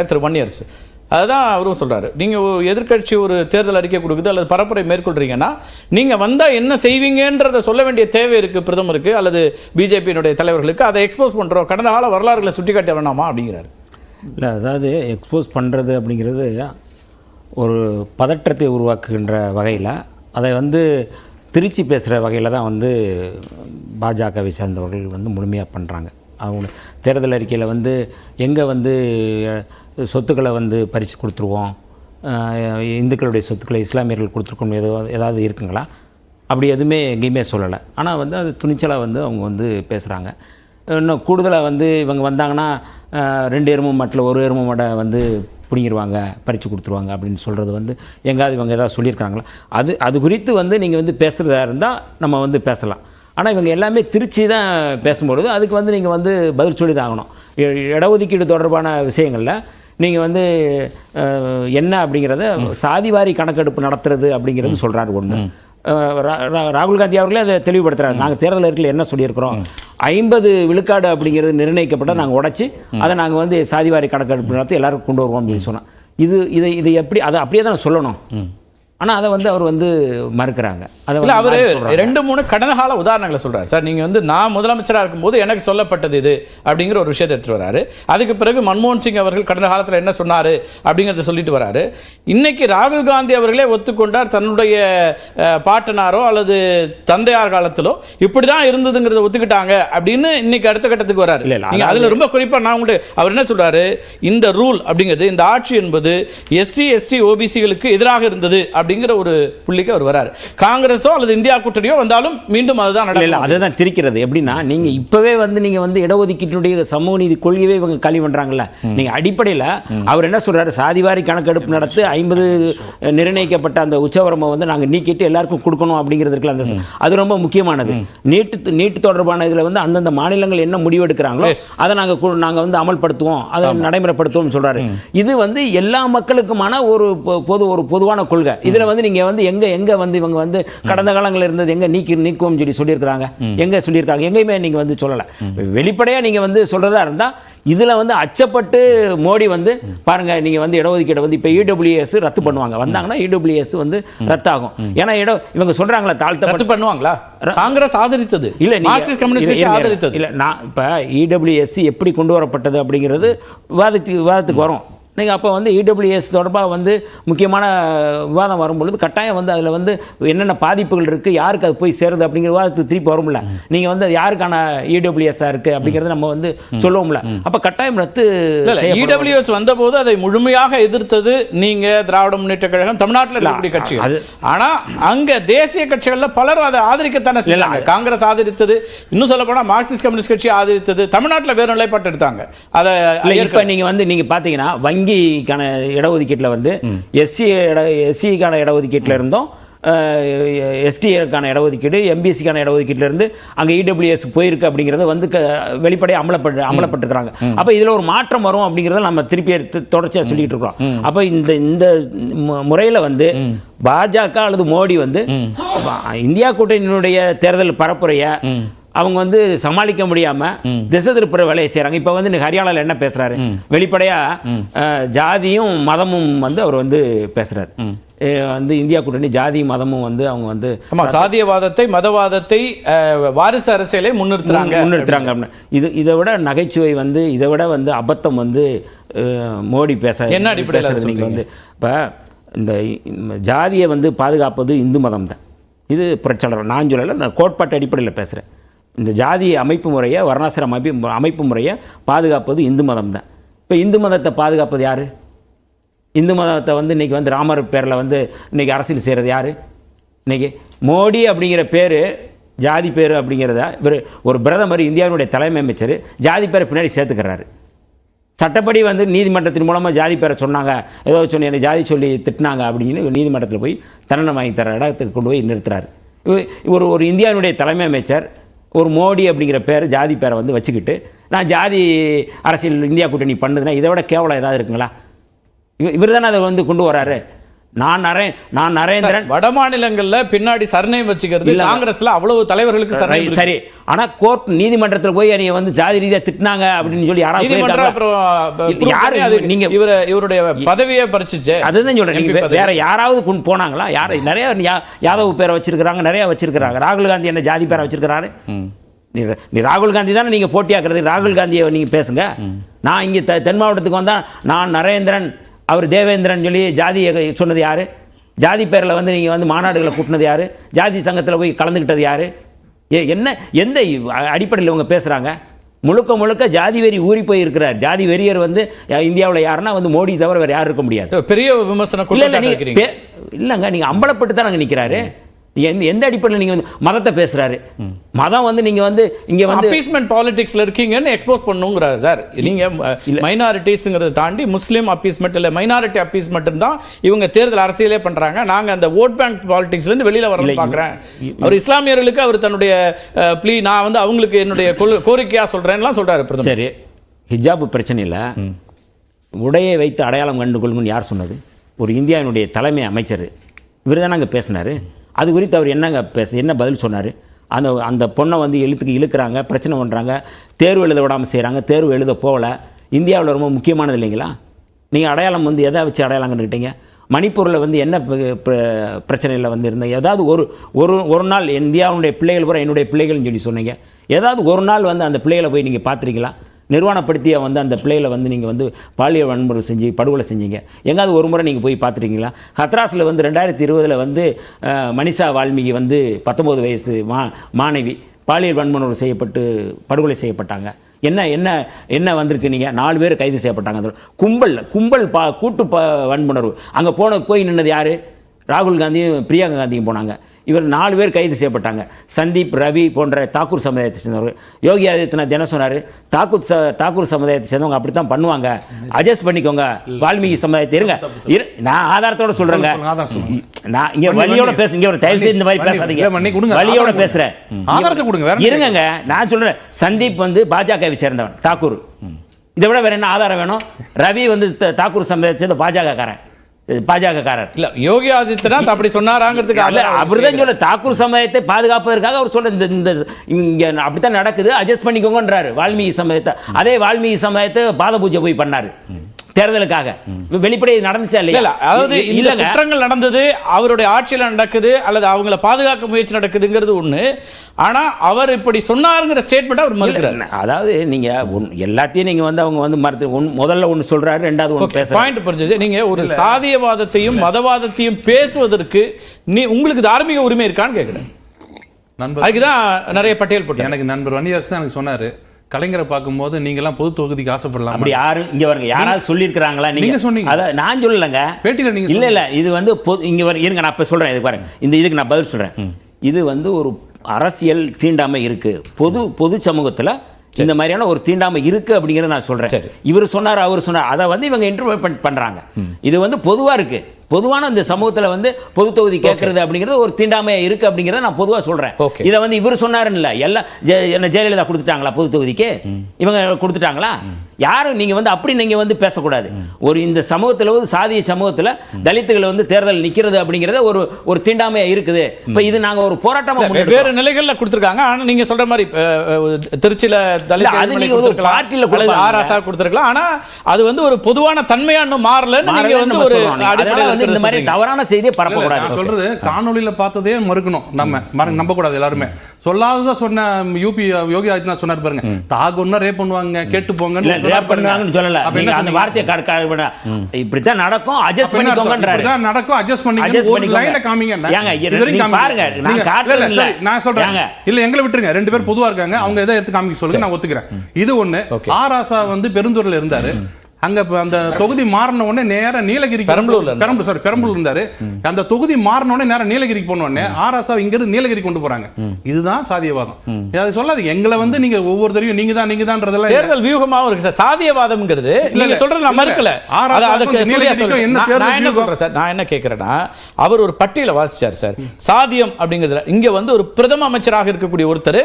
திரு வன்னியர்ஸ் அதுதான் அவரும் சொல்கிறாரு. நீங்கள் எதிர்கட்சி ஒரு தேர்தல் அறிக்கை கொடுக்குது அல்லது பரப்புரை மேற்கொள்கிறீங்கன்னா நீங்கள் வந்தால் என்ன செய்வீங்கன்றதை சொல்ல வேண்டிய தேவை இருக்குது பிரதமருக்கு அல்லது பிஜேபியினுடைய தலைவர்களுக்கு. அதை எக்ஸ்போஸ் பண்ணுறோம், கடந்த கால வரலாறுகளை சுட்டி காட்ட வேணாமா அப்படிங்கிறாரு. இல்லை, அதாவது எக்ஸ்போஸ் பண்ணுறது அப்படிங்கிறது ஒரு பதற்றத்தை உருவாக்குகின்ற வகையில், அதை திருச்சி பேசுகிற வகையில் தான் பாஜகவை சேர்ந்தவர்கள் முழுமையாக பண்ணுறாங்க. அவங்க தேர்தல் அறிக்கையில் எங்கே சொத்துக்களை பறித்து கொடுத்துருவோம், இந்துக்களுடைய சொத்துக்களை இஸ்லாமியர்கள் கொடுத்துருக்கோம் ஏதாவது இருக்குங்களா? அப்படி எதுவுமே எங்கேயுமே சொல்லலை. ஆனால் அது துணிச்சலாக அவங்க பேசுகிறாங்க. இன்னும் கூடுதலாக இவங்க வந்தாங்கன்னா 2 எருமை மாட்டில் 1 எருமை மாடை பிடிங்கிடுவாங்க, பறித்து கொடுத்துருவாங்க அப்படின்னு சொல்கிறது எங்காவது இவங்க ஏதாவது சொல்லியிருக்காங்களா? அது குறித்து நீங்கள் பேசுகிறதா இருந்தால் நம்ம பேசலாம். ஆனால் இவங்க எல்லாமே திருச்சி தான் பேசும்பொழுது அதுக்கு நீங்கள் பதில் சொல்லி தான் ஆகணும். இடஒதுக்கீடு தொடர்பான விஷயங்களில் நீங்கள் என்ன அப்படிங்கிறத சாதிவாரி கணக்கெடுப்பு நடத்துறது அப்படிங்கிறது சொல்கிறாரு. ஒன்று, ராகுல் காந்தி அவர்களே அதை தெளிவுபடுத்துகிறாங்க. நாங்கள் தேர்தல் அறிக்கையில் என்ன சொல்லியிருக்கிறோம், 50 விழுக்காடு அப்படிங்கிறது நிர்ணயிக்கப்பட்ட நாங்கள் உடச்சி அதை நாங்கள் சாதிவாரி கணக்கெடுப்பு நடத்தி எல்லாருக்கும் கொண்டு வருவோம் அப்படின்னு சொன்னோம். இது எப்படி அதை அப்படியே தான் சொல்லணும். ஆனால் அதை அவர் மறுக்கிறாங்க. அதை அவர் 2-3 கடந்த கால உதாரணங்களை சொல்கிறார். சார் நீங்கள் நான் முதலமைச்சராக இருக்கும்போது எனக்கு சொல்லப்பட்டது இது அப்படிங்கிற ஒரு விஷயத்தை எடுத்துகிட்டு வராரு. அதுக்கு பிறகு மன்மோகன் சிங் அவர்கள் கடந்த காலத்தில் என்ன சொன்னார் அப்படிங்கிறத சொல்லிட்டு வராரு. இன்னைக்கு ராகுல் காந்தி அவர்களே ஒத்துக்கொண்டார், தன்னுடைய பாட்டனாரோ அல்லது தந்தையார் காலத்திலோ இப்படி தான் இருந்ததுங்கிறத ஒத்துக்கிட்டாங்க அப்படின்னு இன்னைக்கு அடுத்த கட்டத்துக்கு வராரு. இல்லை, அதில் ரொம்ப குறிப்பாக நான் அவர் என்ன சொல்கிறாரு, இந்த ரூல் அப்படிங்கிறது, இந்த ஆட்சி என்பது SC ST OBCகளுக்கு எதிராக இருந்தது அப்படிங்கிற ஒரு புள்ளிக்கு அவர் வராரு. காங்கிரஸோ அல்லது இந்தியா கூட்டணியோ வந்தாலும் மீண்டும் அதுதான் நடக்கும். அதுதான் திரிக்கிறது. எப்படின்னா நீங்க இப்பவே நீங்க இடஒதுக்கீட்டுடைய சமூக நீதி கொள்கையை இவங்க காலி பண்றாங்கல்ல. நீங்க அடிப்படையில் அவர் என்ன சொல்றாரு, சாதிவாரி கணக்கெடுப்பு நடத்து 50 நிர்ணயிக்கப்பட்ட அந்த உச்சவரம்பை நாங்க நீக்கிட்டு எல்லாருக்கும் கொடுக்கணும் அப்படிங்கிறது இருக்குல்ல, அந்த அது ரொம்ப முக்கியமானது. நீட்டு தொடர்பான இதுல அந்தந்த மாநிலங்கள் என்ன முடிவெடுக்கிறாங்களோ அதை நாங்க அமல்படுத்துவோம், அதை நடைமுறைப்படுத்துவோம் சொல்றாரு. இது எல்லா மக்களுக்குமான ஒரு பொதுவான கொள்கை. இதுல நீங்க எங்க இவங்க கடந்த காலங்களில் இருந்தது எங்க நீக்குவோம் சொல்லியிருக்காங்க, எங்க சொல்லியிருக்காங்க? எங்கேயுமே நீங்க சொல்லல. வெளிப்படையா நீங்க சொல்றதா இருந்தா இதுல அச்சப்பட்டு மோடி பாருங்க, நீங்க இடஒதுக்கீடு இப்ப EWS ரத்து பண்ணுவாங்க, வந்தாங்கன்னா EWS ரத்தாகும். ஏன்னா இவங்க சொல்றாங்களா தாழ்த்த பண்ணுவாங்களா? காங்கிரஸ் ஆதரித்தது இல்ல, மார்க்சிஸ்ட் கம்யூனிஸ்ட் கட்சி ஆதரித்தது இல்ல. நான் இப்ப EWS எப்படி கொண்டு வரப்பட்டது அப்படிங்கிறது விவாதத்துக்கு வரும். நீங்கள் அப்போ EWS தொடர்பாக முக்கியமான விவாதம் வரும்பொழுது கட்டாயம் அதில் என்னென்ன பாதிப்புகள் இருக்குது, யாருக்கு அது போய் சேருது அப்படிங்கிற விவாதத்துக்கு திருப்பி வரும்ல. நீங்கள் யாருக்கான EWS இருக்குது அப்படிங்கிறத நம்ம சொல்லுவோம்ல. அப்போ கட்டாயம் ரத்து. EWS வந்தபோது அதை முழுமையாக எதிர்த்தது நீங்கள், திராவிட முன்னேற்ற கழகம், தமிழ்நாட்டில் இருக்கக்கூடிய கட்சிகள். ஆனால் அங்கே தேசிய கட்சிகளில் பலரும் அதை ஆதரிக்கத்தானே செய்யலாம். காங்கிரஸ் ஆதரித்தது, இன்னும் சொல்ல போனால் மார்க்சிஸ்ட் கம்யூனிஸ்ட் கட்சி ஆதரித்தது, தமிழ்நாட்டில் வேறு நிலைப்பாட்டு எடுத்தாங்க. அதை இப்போ நீங்கள் பார்த்தீங்கன்னா வங்கிக்கான இடஒதுக்கீட்டில் எஸ்சிக்கான இடஒதுக்கீட்டில் இருந்தோம், எஸ்டிக்கான இடஒதுக்கீடு, எம்பிசிக்கான இடஒதுக்கீட்டில் இருந்து அங்கே EWS போயிருக்கு அப்படிங்கிறத வெளிப்படையாக அமலப்பட்டிருக்கிறாங்க. அப்போ இதில் ஒரு மாற்றம் வரும் அப்படிங்கிறத நம்ம திருப்பி தொடர்ச்சியாக சொல்லிட்டு இருக்கிறோம். அப்போ இந்த முறையில் பாஜக அல்லது மோடி இந்தியா கூட்டணியினுடைய தேர்தல் பரப்புரையை அவங்க சமாளிக்க முடியாம திசை திருப்புற வேலையை செய்யறாங்க. இப்ப ஹரியானால என்ன பேசுறாரு, வெளிப்படையா ஜாதியும் மதமும் அவர் பேசுறாரு. இந்தியா கூட்டணி ஜாதி மதமும் அவங்க சாதியவாதத்தை, மதவாதத்தை, வாரிசு அரசியலை முன்னிறுத்துறாங்க. இதை விட நகைச்சுவை இதை விட அபத்தம் மோடி பேச என்ன அடிப்படையில் நீங்க இப்ப இந்த ஜாதியை பாதுகாப்பது இந்து மதம் தான். இது புரட்சியாளர் நான் சொல்லல, நான் கோட்பாட்டு அடிப்படையில் பேசுறேன். இந்த ஜாதி அமைப்பு முறையை, வர்ணாசிரம் அமைப்பு முறையை பாதுகாப்பது இந்து மதம் தான். இப்போ இந்து மதத்தை பாதுகாப்பது யார்? இந்து மதத்தை இன்றைக்கி ராமர் பேரில் இன்றைக்கி அரசியல் செய்கிறது யார்? இன்றைக்கி மோடி அப்படிங்கிற பேர், ஜாதி பேர் அப்படிங்கிறத ஒரு பிரதமர், இந்தியாவினுடைய தலைமை அமைச்சர் ஜாதி பேரை பின்னாடி சேர்த்துக்கிறாரு. சட்டப்படி நீதிமன்றத்தின் மூலமாக ஜாதி பேரை சொன்னாங்க, ஏதோ சொல்லி எனக்கு ஜாதி சொல்லி திட்டினாங்க அப்படின்னு நீதிமன்றத்தில் போய் தண்டனை வாங்கி தர இடத்துக்கு கொண்டு போய் நிறுத்துறாரு. ஒரு இந்தியாவினுடைய தலைமை அமைச்சர் ஒரு மோடி அப்படிங்கிற பேர், ஜாதி பேரை வச்சுக்கிட்டு நான் ஜாதி அரசியல் இந்தியா கூட்டணி பண்ணுதுன்னா இதை விட கேவலம் ஏதாவது இருக்குங்களா? இவர் தானே அதை கொண்டு வராரு. நான் நரேந்திரன். வட மாநிலங்கள்ல பின்னாடி சர்நேம் வச்சுக்கிறது காங்கிரஸ்ல அவ்வளவு தலைவர்களுக்கு சர்நேம் சரி. ஆனா கோர்ட் நீதிமன்றத்தில் போய் நீங்க வந்து ஜாதி ரீதியா திட்டினாங்க அப்படின்னு சொல்லி யாராவது நீங்க இவருடைய பதவியை பறிச்சுச்சு. அதுதான் சொல்றேன். நீங்க வேற யாராவது போனாங்களா? நிறைய யாதவ் பேரை வச்சிருக்கிறாங்க, நிறைய வச்சிருக்கிறாங்க. ராகுல் காந்தி என்ன ஜாதி பேரை வச்சிருக்கிறாரு? நீ ராகுல் காந்தி தானே நீங்க போட்டியாக்குறது. ராகுல் காந்தியை நீங்க பேசுங்க. நான் இங்க தென் மாவட்டத்துக்கு வந்தா நான் நரேந்திரன், அவர் தேவேந்திரன் சொல்லி ஜாதியை சொன்னது யாரு? ஜாதி பேரில் வந்து நீங்கள் வந்து மாநாடுகளை கூட்டினது யாரு? ஜாதி சங்கத்தில் போய் கலந்துக்கிட்டது யாரு? என்ன எந்த அடிப்படையில் இவங்க பேசுகிறாங்க? முழுக்க ஜாதி வெறி ஊறி போய் இருக்கிறார். ஜாதி வெறியர் வந்து இந்தியாவில் யாருன்னா வந்து மோடி தவிர வேறு யாரும் இருக்க முடியாது. பெரிய விமர்சனம் இல்லைங்க. நீங்கள் அம்பலப்பட்டு தான் நாங்கள் நிற்கிறாரு. எந்த அடிப்படையில் நீங்கள் வந்து மதத்தை பேசுறாரு? மதம் வந்து நீங்க வந்து இங்க வந்து அப்பீஸ்மென்ட் பாலிடிக்ஸ்ல இருக்கீங்கன்னு எக்ஸ்போஸ் பண்ணுங்கறாரு சார். நீங்க மைனாரிட்டிஸ்ங்கறத தாண்டி முஸ்லிம் அப்பீஸ்மென்ட் இல்ல மைனாரிட்டி அப்பீஸ்மென்ட் தான் இவங்க தேர்தல் அரசியலே பண்றாங்க. நாங்க அந்த ஓட் பேங்க் பாலிடிக்ஸ்ல இருந்து வெளியில வரணும் பார்க்கறேன். அவர் இஸ்லாமியர்களுக்கு அவர் தன்னுடைய ப்ளீ நான் வந்து அவங்களுக்கு என்னுடைய கோரிக்கையா சொல்றேன்லாம் சொல்றாரு பிரதமர். சரி, ஹிஜாப் பிரச்சனை இல்ல, உடையை வைத்து அடையாளம் கண்டு கொள்ளுங்கன்னு யார் சொன்னது? ஒரு இந்தியாவினுடைய தலைமை அமைச்சர் இவர் தானங்க பேசினாரு. அது குறித்து அவர் என்ன பதில் சொன்னார்? அந்த பொண்ணை வந்து இழுக்கிறாங்க, பிரச்சனை பண்ணுறாங்க, தேர்வு எழுத விடாமல் செய்கிறாங்க, தேர்வு எழுத போகலை. இந்தியாவில் ரொம்ப முக்கியமானது இல்லைங்களா? நீங்கள் அடையாளம் வந்து எதை வச்சு அடையாளம் கண்டுக்கிட்டீங்க? மணிப்பூரில் வந்து என்ன பிரச்சனையில் வந்து இருந்தீங்க? ஏதாவது ஒரு நாள் இந்தியாவுடைய பிள்ளைகள் பூரா என்னுடைய பிள்ளைகள்னு சொல்லி சொன்னீங்க. ஏதாவது ஒரு நாள் வந்து அந்த பிள்ளைகளை போய் நீங்கள் பார்த்துருக்கீங்களா? நிர்வாணப்படுத்திய வந்து அந்த பிள்ளைகளை வந்து நீங்கள் வந்து பாலியல் வன்முறை செஞ்சு படுகொலை செஞ்சீங்க. எங்காவது ஒரு முறை நீங்கள் போய் பார்த்துருக்கீங்களா? ஹத்ராஸில் வந்து 2020 வந்து மனிஷா வால்மீகி வந்து 19 வயசு மாணவி பாலியல் வன்முறை செய்யப்பட்டு படுகொலை செய்யப்பட்டாங்க. என்ன வந்திருக்கு? நீங்கள் 4 பேர் கைது செய்யப்பட்டாங்க. கும்பல் கூட்டு வன்முணர்வு. அங்கே போய் நின்னது யார்? ராகுல் காந்தியும் பிரியங்கா காந்தியும் போனாங்க. இவர் 4 பேர் கைது செய்யப்பட்டாங்க. சந்தீப், ரவி போன்ற தாக்கூர் சமுதாயத்தை சேர்ந்தவர்கள். யோகி ஆதித்யநாத் என்ன சொன்னார்? தாக்கூர் சமுதாயத்தை சேர்ந்தவங்க அப்படி தான் பண்ணுவாங்க, அட்ஜஸ்ட் பண்ணிக்கோங்க. வால்மீகி சமுதாயத்தை நான் ஆதாரத்தோட சொல்றேங்க. நான் இங்க வலியோட பேசுங்க. இங்க ஒரு தயவு செய்து இந்த மாதிரி பேசாதீங்க. வலியோட பேசுறேன். இருங்க, நான் சொல்றேன். சந்தீப் வந்து பாஜகவை சேர்ந்தவன், தாக்கூர். இதை விட வேற என்ன ஆதாரம் வேணும்? ரவி வந்து தாக்கூர் சமுதாயத்தை சேர்ந்த பாஜகக்காரர் இல்ல. யோகி ஆதித்யநாத் அப்படி சொன்னாராங்கிறதுக்கு அவர்தான் சொல்ல தாக்கூர் சமுதாயத்தை பாதுகாப்பதற்காக அவர் சொல்ல இந்த இங்க அப்படித்தான் நடக்குது, அட்ஜஸ்ட் பண்ணிக்கோங்கன்றாரு வால்மீகி சமுதாயத்தை. அதே வால்மீகி சமுதாயத்தை பாத பூஜை போய் பண்ணாரு தேர்தலுக்காக. வெளிப்படை நடந்துச்சா இல்லையா? அதாவது இந்த குற்றங்கள் நடந்தது, அவருடைய ஆட்சியில் நடக்குது அல்லது அவங்கள பாதுகாக்க முயற்சி நடக்குதுங்கிறது ஒண்ணு. ஆனா அவர் இப்படி சொன்னாருங்கிற ஸ்டேட்மெண்ட் அவர் மறுக்கிறார். அதாவது நீங்க எல்லாத்தையும் நீங்க வந்து அவங்க வந்து முதல்ல ஒன்று சொல்றாரு, ரெண்டாவது ஒன்று பேசுறாரு. பாயிண்ட் புரிஞ்சுச்சு. நீங்க ஒரு சாதியவாதத்தையும் மதவாதத்தையும் பேசுவதற்கு உங்களுக்கு தார்மீக உரிமை இருக்கான்னு கேட்கிறேன். அதுக்குதான் நிறைய பட்டியல் போட்டு எனக்கு நண்பர் வன்னியரசு எனக்கு சொன்னாரு, கலைஞரை பார்க்கும்போது நீங்கெல்லாம் பொது தொகுதிக்கு ஆசைப்படலாம். அப்படி யாரும் இங்க வருங்க, யாராவது சொல்லியிருக்கிறாங்களா? நீங்க சொன்னீங்க. அதான் நான் சொல்லலைங்க, பேட்டியில் நீங்க இல்ல. இது வந்து இங்க இருங்க, நான் இப்ப சொல்றேன். இது பாருங்க, இதுக்கு நான் பதில் சொல்றேன். இது வந்து ஒரு அரசியல் தீண்டாமை இருக்கு, பொது சமூகத்துல இந்த மாதிரியான ஒரு தீண்டாமை இருக்கு அப்படிங்கறத நான் சொல்றேன். இவர் சொன்னார், அவர் சொன்னார், அதை வந்து இவங்க இன்டர்பிரட் பண்றாங்க. இது வந்து பொதுவா இருக்கு. பொதுவான இந்த சமூகத்தில் வந்து பொது தொகுதி கேட்கறது அப்படிங்கிறது ஒரு தீண்டாமையா இருக்கு அப்படிங்கிறத நான் பொதுவாக சொல்றேன். இதை வந்து இவர் சொன்னாருன்னு இல்லை, எல்லாம் என்ன ஜெயலலிதா கொடுத்துட்டாங்களா பொது தொகுதிக்கு? இவங்க கொடுத்துட்டாங்களா? யாரும் நீங்க வந்து அப்படி நீங்க வந்து பேசக்கூடாது. ஒரு இந்த சமூகத்தில் வந்து சாதிய சமூகத்தில் தலித்துகளை வந்து தேர்தல் நிற்கிறது அப்படிங்கிறத ஒரு தீண்டாமையா இருக்குது. இப்போ இது நாங்க ஒரு போராட்டமா வேறு நிலைகளில் கொடுத்துருக்காங்க. ஆனால் நீங்க சொல்ற மாதிரி திருச்சியில தலித் அது நீங்க ஒரு பார்ட்டியில் கொடுத்துருக்கலாம். ஆனா அது வந்து ஒரு பொதுவான தன்மையான மாறலன்னு நீங்க வந்து ஒரு இந்த மாதிரி தவறான செய்தியை பரப்பக்கூடாது. நான் சொல்றது காணொலியில பார்த்ததே மறுக்கணும். நம்ப கூடாது. எல்லாருமே சொல்லாததா சொன்ன யோகி ஆதித்யநாத் சொன்னார் பாருங்க, தாகுன்னா ரேப் பண்ணுவாங்க, கேட்டு போங்க ரேப் பண்ணுவாங்கன்னு சொல்லல. அந்த வார்த்தையை இப்படித்தான் நடக்கும், அட்ஜஸ்ட் பண்ணிக்கோங்கன்றாரு. நடக்கும், அட்ஜஸ்ட் பண்ணிக்கோங்க. ஒரு லைன்ல காமிங்க. நீங்க பாருங்க, நான் காட்டல இல்ல, நான் சொல்றேன். இல்ல எங்களை விட்டுருங்க, 2 பேர் பொதுவா இருக்காங்க, அவங்க எதை எடுத்து காமிக்க சொல்லுங்க, நான் ஒத்துக்கிறேன். இது ஒண்ணு. ஆர் ஆசா வந்து பெருந்தூர்ல இருந்தாரு. அங்க அந்த தொகுதி மாறின உடனே நேர நீலகிரி பெரம்பலூர் இருந்தாரு. அந்த தொகுதி மாறின உடனே நேர நீலகிரிக்கு போன உடனே ஆர்எஸ்ஆ இங்க இருந்து நீலகிரி கொண்டு போறாங்க. இதுதான் சாதியவாதம். அது சொல்லாதீங்க. எங்களை வந்து நீங்க ஒவ்வொருத்தரையும் நீங்க தான் தேர்தல் வியூகமாவும் இருக்கு சார். சாதியவாதம்ங்கிறது நீங்க சொல்றது நான் மறுக்கல. நான் என்ன கேட்கிறேன்னா, அவர் ஒரு பட்டியலை வாசிச்சார் சார். சாதியம் அப்படிங்கிறதுல இங்க வந்து ஒரு பிரதம அமைச்சராக இருக்கக்கூடிய ஒருத்தர்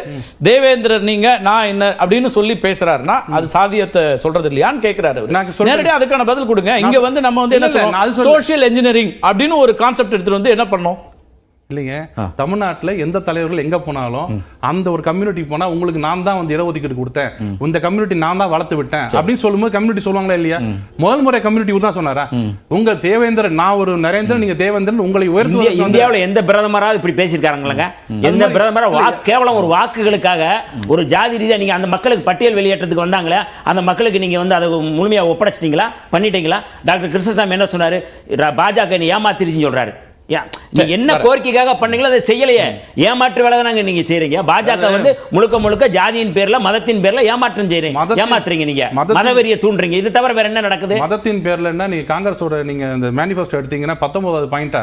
தேவேந்திரர் நீங்க நான் என்ன அப்படின்னு சொல்லி பேசுறாருன்னா அது சாதியத்தை சொல்றது இல்லையான்னு கேட்கிறாரு. நான் சொல்றேன். நேரடியா அதுக்கான பதில் கொடுங்க. இங்க வந்து நம்ம வந்து என்ன இல்ல, நான் அது சொல்றோம், சோஷியல் இன்ஜினியரிங் அப்படின்னு ஒரு கான்செப்ட் எடுத்துட்டு வந்து என்ன பண்ணோம்? இல்லைங்க, தமிழ்நாட்டுல எந்த தலைவர்கள் எங்க போனாலும் அந்த ஒரு கம்யூனிட்டி போனா உங்களுக்கு நான் தான் வந்து இடஒதுக்கீடு கொடுத்தேன், இந்த கம்யூனிட்டி நான் தான் வளர்த்து விட்டேன் அப்படின்னு சொல்லும்போது கம்யூனிட்டி சொல்லுவாங்களா இல்லையா? முதல் முறை கம்யூனிட்டி தான் சொன்னாரா? உங்க தேவேந்திரன், நான் ஒரு நரேந்திரன், நீங்க தேவேந்திரன், உங்களை உயர்த்து இந்தியாவில் எந்த பிரதமராவது இப்படி பேசியிருக்காங்களங்க? எந்த பிரதமரா கேவலம் ஒரு வாக்குகளுக்காக ஒரு ஜாதி ரீதியா நீங்க அந்த மக்களுக்கு பட்டியல் வெளியேற்றத்துக்கு வந்தாங்களே, அந்த மக்களுக்கு நீங்க வந்து அதை முழுமையா ஒப்படைச்சிட்டீங்களா, பண்ணிட்டீங்களா? டாக்டர் கிருஷ்ணசாமி என்ன சொன்னாரு? பாஜக நீ ஏமாத்திருச்சுன்னு சொல்றாரு. நீங்க என்ன கோரிக்கைக்காக பண்ணீங்களோ அதை செய்யலையே, ஏமாற்று வேலை தானங்க நீங்க செய்றீங்க. பாஜக வந்து முழுக்க முழுக்க ஜாதியின் பேர்ல மதத்தின் பேர்ல ஏமாற்றம் செய்றீங்க, ஏமாத்துறீங்க, நீங்க மதவெறியை தூண்டுறீங்க. இது தவிர வேற என்ன நடக்குது? மதத்தின் பேர்ல என்ன? நீங்க காங்கிரஸோட நீங்க இந்த மேனிஃபெஸ்டோ எடுத்தீங்கன்னா 19வது பாயிண்டா